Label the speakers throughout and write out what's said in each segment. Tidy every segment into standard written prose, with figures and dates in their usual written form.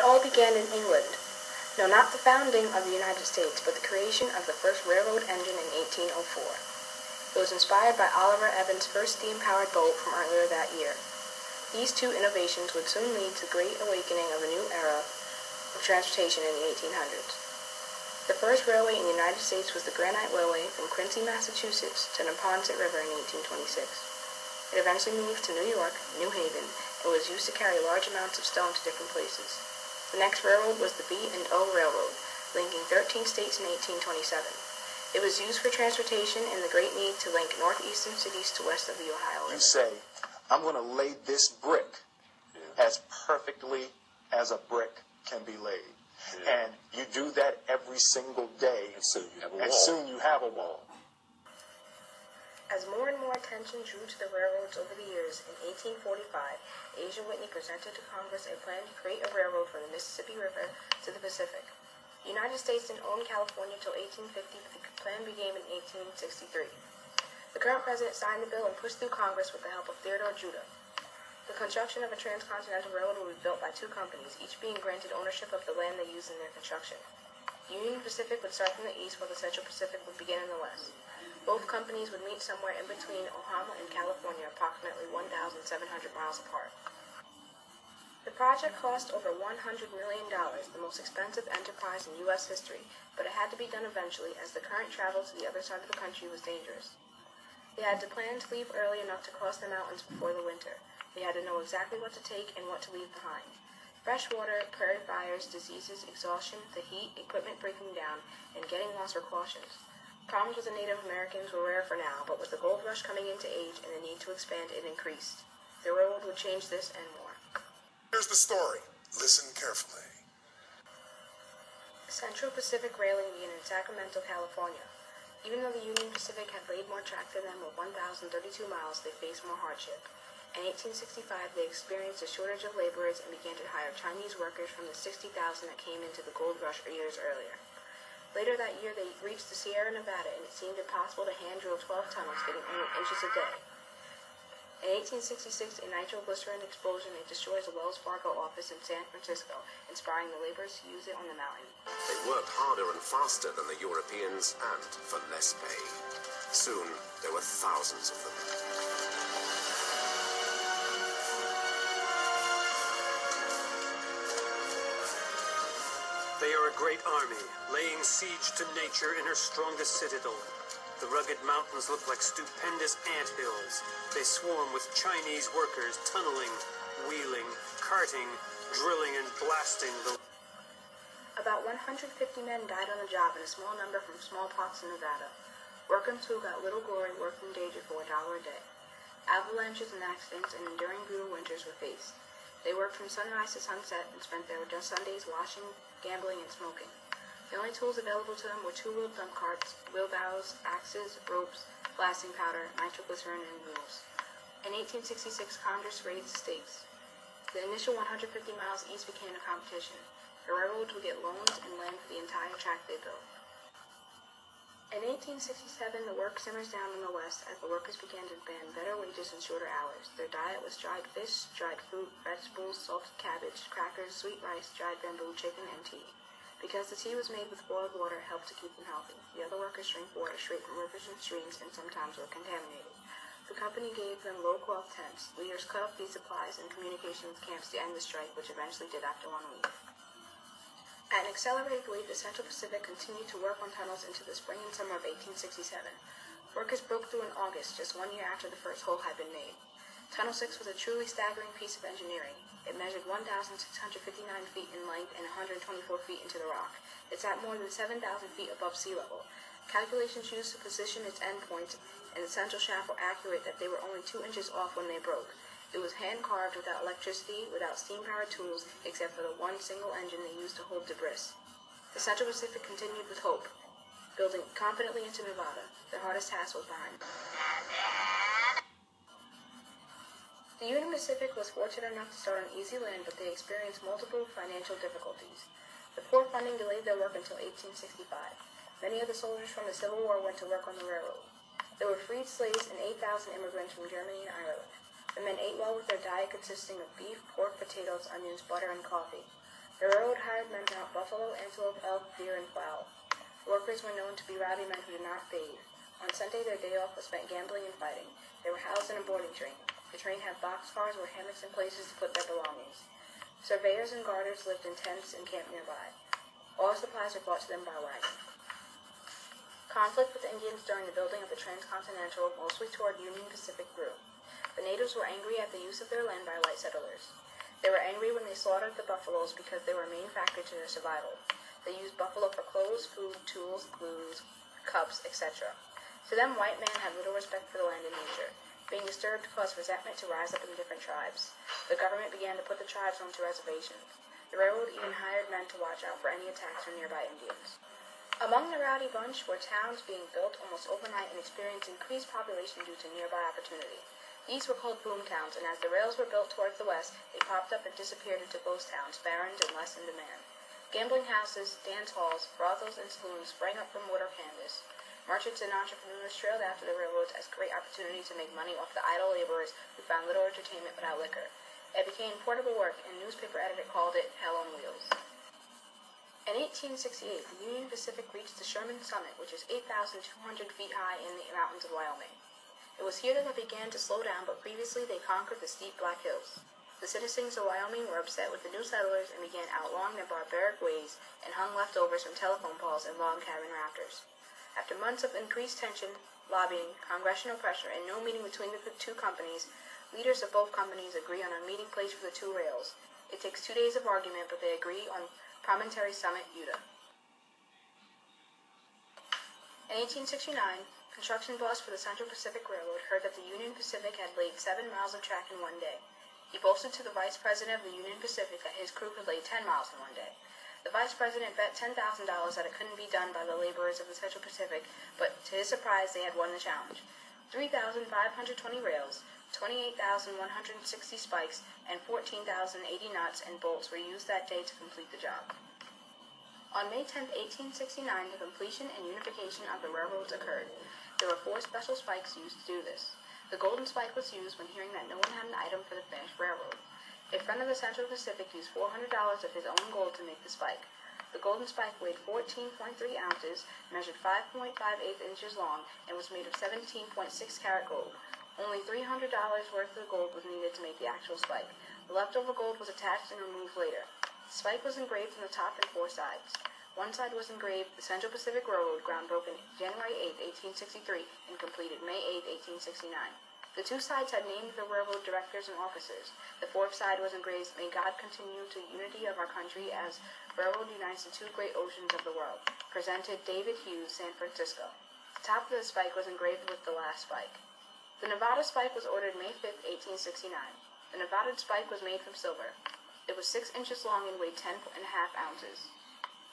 Speaker 1: It all began in England. No, not the founding of the United States, but the creation of the first railroad engine in 1804. It was inspired by Oliver Evans' first steam-powered boat from earlier that year. These two innovations would soon lead to the great awakening of a new era of transportation in the 1800s. The first railway in the United States was the Granite Railway from Quincy, Massachusetts to Neponset River in 1826. It eventually moved to New York, New Haven, and was used to carry large amounts of stone to different places. The next railroad was the B&O Railroad, linking 13 states in 1827. It was used for transportation in the great need to link northeastern cities to west of the Ohio River.
Speaker 2: You say, I'm going to lay this brick as perfectly as a brick can be laid. Yeah. And you do that every single day, and soon you have a wall.
Speaker 1: As more and more attention drew to the railroads over the years, in 1845, Asa Whitney presented to Congress a plan to create a railroad from the Mississippi River to the Pacific. The United States didn't own California until 1850, but the plan began in 1863. The current president signed the bill and pushed through Congress with the help of Theodore Judah. The construction of a transcontinental railroad would be built by two companies, each being granted ownership of the land they used in their construction. The Union Pacific would start from the east, while the Central Pacific would begin in the west. Both companies would meet somewhere in between Omaha and California, approximately 1,700 miles apart. The project cost over $100 million, the most expensive enterprise in U.S. history, but it had to be done eventually as the current travel to the other side of the country was dangerous. They had to plan to leave early enough to cross the mountains before the winter. They had to know exactly what to take and what to leave behind. Fresh water, prairie fires, diseases, exhaustion, the heat, equipment breaking down, and getting lost were cautions. Problems with the Native Americans were rare for now, but with the gold rush coming into age and the need to expand, it increased. The railroad would change this and more.
Speaker 3: Here's the story. Listen carefully.
Speaker 1: Central Pacific Railing began in Sacramento, California. Even though the Union Pacific had laid more track than them with 1,032 miles, they faced more hardship. In 1865, they experienced a shortage of laborers and began to hire Chinese workers from the 60,000 that came into the gold rush years earlier. Later that year, they reached the Sierra Nevada, and it seemed impossible to hand-drill 12 tunnels, getting only inches a day. In 1866, a nitroglycerin explosion destroys a Wells Fargo office in San Francisco, inspiring the laborers to use it on the mountain.
Speaker 4: They worked harder and faster than the Europeans, and for less pay. Soon, there were thousands of them.
Speaker 5: They are a great army, laying siege to nature in her strongest citadel. The rugged mountains look like stupendous anthills. They swarm with Chinese workers tunneling, wheeling, carting, drilling, and blasting the...
Speaker 1: About 150 men died on the job, and a small number from smallpox in Nevada. Workers who got little glory worked in danger for $1 a day. Avalanches and accidents and enduring brutal winters were faced. They worked from sunrise to sunset and spent their Sundays washing, gambling, and smoking. The only tools available to them were two-wheeled dump carts, wheelbarrows, axes, ropes, blasting powder, nitroglycerin, and mules. In 1866, Congress raised the stakes. The initial 150 miles east became a competition. The railroads would get loans and land for the entire track they built. In 1867, the work simmers down in the west as the workers began to demand better wages and shorter hours. Their diet was dried fish, dried fruit, vegetables, salted cabbage, crackers, sweet rice, dried bamboo, chicken, and tea. Because the tea was made with boiled water, it helped to keep them healthy. The other workers drank water straight from rivers and streams and sometimes were contaminated. The company gave them low-cloth tents. Leaders cut off these supplies and communication with camps to end the strike, which eventually did after 1 week. At an accelerated rate, the Central Pacific continued to work on tunnels into the spring and summer of 1867. Workers broke through in August, just 1 year after the first hole had been made. Tunnel 6 was a truly staggering piece of engineering. It measured 1,659 feet in length and 124 feet into the rock. It's at more than 7,000 feet above sea level. Calculations used to position its endpoints and the central shaft were accurate that they were only 2 inches off when they broke. It was hand-carved without electricity, without steam-powered tools, except for the one single engine they used to hold debris. The Central Pacific continued with hope, building confidently into Nevada. Their hardest task was behind them. The Union Pacific was fortunate enough to start on easy land, but they experienced multiple financial difficulties. The poor funding delayed their work until 1865. Many of the soldiers from the Civil War went to work on the railroad. There were freed slaves and 8,000 immigrants from Germany and Ireland. The men ate well with their diet consisting of beef, pork, potatoes, onions, butter, and coffee. The railroad hired men to hunt buffalo, antelope, elk, deer, and fowl. The workers were known to be rowdy men who did not bathe. On Sunday, their day off was spent gambling and fighting. They were housed in a boarding train. The train had boxcars with hammocks and places to put their belongings. Surveyors and guarders lived in tents and camped nearby. All supplies were brought to them by wagon. Conflict with the Indians during the building of the Transcontinental, mostly toward Union Pacific, grew. The natives were angry at the use of their land by white settlers. They were angry when they slaughtered the buffaloes because they were a main factor to their survival. They used buffalo for clothes, food, tools, glues, cups, etc. To them, white men had little respect for the land and nature. Being disturbed caused resentment to rise up in different tribes. The government began to put the tribes onto reservations. The railroad even hired men to watch out for any attacks from nearby Indians. Among the rowdy bunch were towns being built almost overnight and experienced increased population due to nearby opportunity. These were called boom towns, and as the rails were built towards the west, they popped up and disappeared into ghost towns, barren and less in demand. Gambling houses, dance halls, brothels, and saloons sprang up from wood or canvas. Merchants and entrepreneurs trailed after the railroads as a great opportunity to make money off the idle laborers who found little entertainment without liquor. It became portable work, and a newspaper editor called it Hell on Wheels. In 1868, the Union Pacific reached the Sherman Summit, which is 8,200 feet high in the mountains of Wyoming. It was here that they began to slow down, but previously they conquered the steep Black Hills. The citizens of Wyoming were upset with the new settlers and began outlawing their barbaric ways and hung leftovers from telephone poles and log cabin rafters. After months of increased tension, lobbying, congressional pressure, and no meeting between the two companies, leaders of both companies agree on a meeting place for the two rails. It takes 2 days of argument, but they agree on Promontory Summit, Utah. In 1869, construction boss for the Central Pacific Railroad heard that the Union Pacific had laid 7 miles of track in one day. He boasted to the vice president of the Union Pacific that his crew could lay 10 miles in one day. The vice president bet $10,000 that it couldn't be done by the laborers of the Central Pacific, but to his surprise, they had won the challenge. 3,520 rails, 28,160 spikes, and 14,080 nuts and bolts were used that day to complete the job. On May 10, 1869, the completion and unification of the railroads occurred. There were 4 special spikes used to do this. The golden spike was used when hearing that no one had an item for the finished railroad. A friend of the Central Pacific used $400 of his own gold to make the spike. The golden spike weighed 14.3 ounces, measured 5.58 inches long, and was made of 17.6 karat gold. Only $300 worth of gold was needed to make the actual spike. The leftover gold was attached and removed later. The spike was engraved on the top and 4 sides. One side was engraved, the Central Pacific Railroad, groundbroken January 8, 1863, and completed May 8, 1869. The 2 sides had named the railroad directors and officers. The 4th side was engraved, "May God continue to unity of our country as railroad unites the 2 great oceans of the world." Presented David Hughes, San Francisco. The top of the spike was engraved with the last spike. The Nevada spike was ordered May 5, 1869. The Nevada spike was made from silver. It was 6 inches long and weighed 10.5 ounces.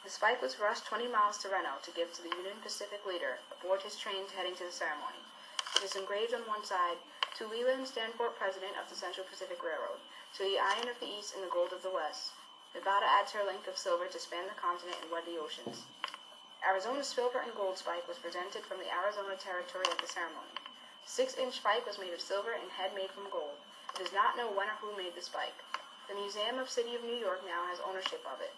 Speaker 1: The spike was rushed 20 miles to Reno to give to the Union Pacific leader aboard his train heading to the ceremony. It is engraved on one side, "To Leland Stanford, President of the Central Pacific Railroad, to the iron of the East and the gold of the West." Nevada adds her length of silver to span the continent and wed the oceans. Arizona's silver and gold spike was presented from the Arizona Territory at the ceremony. The 6-inch spike was made of silver and head made from gold. It does not know when or who made the spike. The Museum of City of New York now has ownership of it.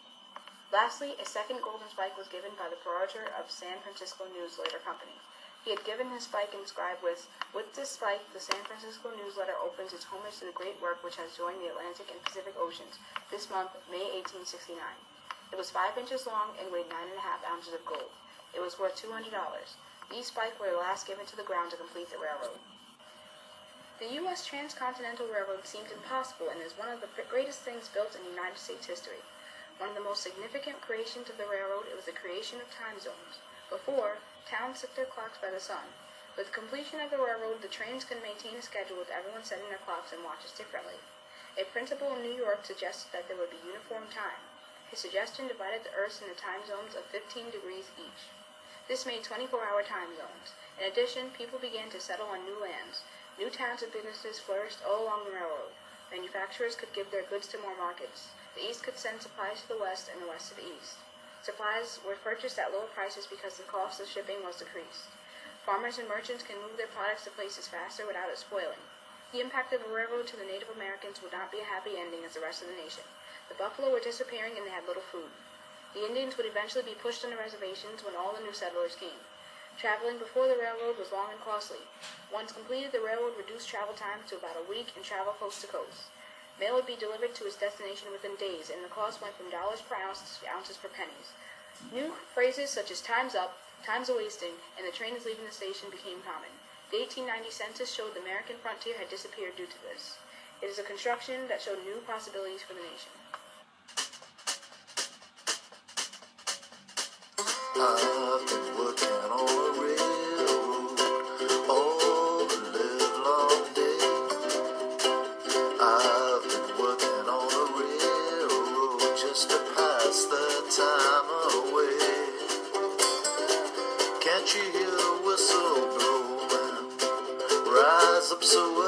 Speaker 1: Lastly, a second golden spike was given by the proprietor of San Francisco Newsletter Company. He had given his spike inscribed with this spike, the San Francisco Newsletter opens its homage to the great work which has joined the Atlantic and Pacific Oceans this month, May 1869. It was 5 inches long and weighed 9.5 ounces of gold. It was worth $200. These spikes were the last given to the ground to complete the railroad. The U.S. Transcontinental Railroad seemed impossible and is one of the greatest things built in United States history. One of the most significant creations of the railroad was the creation of time zones. Before, towns set their clocks by the sun. With the completion of the railroad, the trains could maintain a schedule with everyone setting their clocks and watches differently. A principal in New York suggested that there would be uniform time. His suggestion divided the Earth into time zones of 15 degrees each. This made 24-hour time zones. In addition, people began to settle on new lands. New towns and businesses flourished all along the railroad. Manufacturers could give their goods to more markets. The East could send supplies to the West and the West to the East. Supplies were purchased at lower prices because the cost of shipping was decreased. Farmers and merchants can move their products to places faster without it spoiling. The impact of the railroad to the Native Americans would not be a happy ending as the rest of the nation. The buffalo were disappearing and they had little food. The Indians would eventually be pushed on the reservations when all the new settlers came. Traveling before the railroad was long and costly. Once completed, the railroad reduced travel time to about a week and travel coast to coast. Mail would be delivered to its destination within days, and the cost went from dollars per ounce to ounces per pennies. New phrases such as "time's up," "time's a-wasting," and "the train is leaving the station" became common. The 1890 census showed the American frontier had disappeared due to this. It is a construction that showed new possibilities for the nation.
Speaker 6: I've been working on a railroad all the livelong day. I've been working on a railroad just to pass the time away. Can't you hear the whistle blowing? Rise up so